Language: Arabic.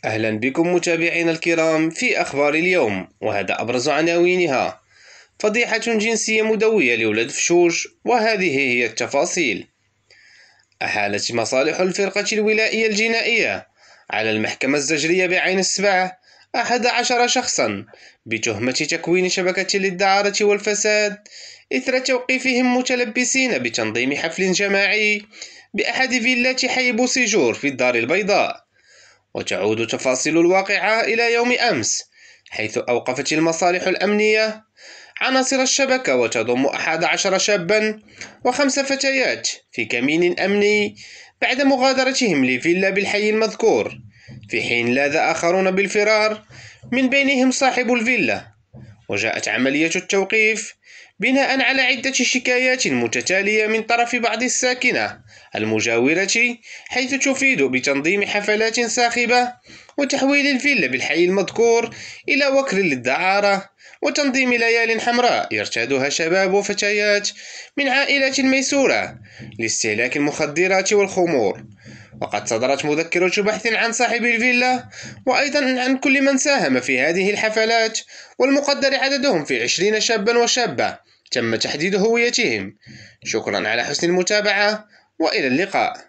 أهلا بكم متابعينا الكرام في أخبار اليوم، وهذا أبرز عناوينها: فضيحة جنسية مدوية لولد فشوش، وهذه هي التفاصيل. أحالت مصالح الفرقة الولائية الجنائية على المحكمة الزجرية بعين السبع 11 شخصا بتهمة تكوين شبكة للدعارة والفساد إثر توقيفهم متلبسين بتنظيم حفل جماعي بأحد فيلات حي بوسيجور في الدار البيضاء. وتعود تفاصيل الواقعة إلى يوم أمس، حيث أوقفت المصالح الأمنية عناصر الشبكة وتضم 11 شابا و5 فتيات في كمين أمني بعد مغادرتهم لفيلا بالحي المذكور، في حين لاذ آخرون بالفرار من بينهم صاحب الفيلا. وجاءت عملية التوقيف بناء على عدة شكايات متتالية من طرف بعض الساكنة المجاورة، حيث تفيد بتنظيم حفلات ساخبة وتحويل الفيلا بالحي المذكور إلى وكر للدعارة، وتنظيم ليال حمراء يرتادها شباب وفتيات من عائلات ميسورة لاستهلاك المخدرات والخمور. وقد صدرت مذكرة بحث عن صاحب الفيلا وأيضا عن كل من ساهم في هذه الحفلات، والمقدر عددهم في 20 شابا وشابة تم تحديد هويتهم. شكرا على حسن المتابعة، وإلى اللقاء.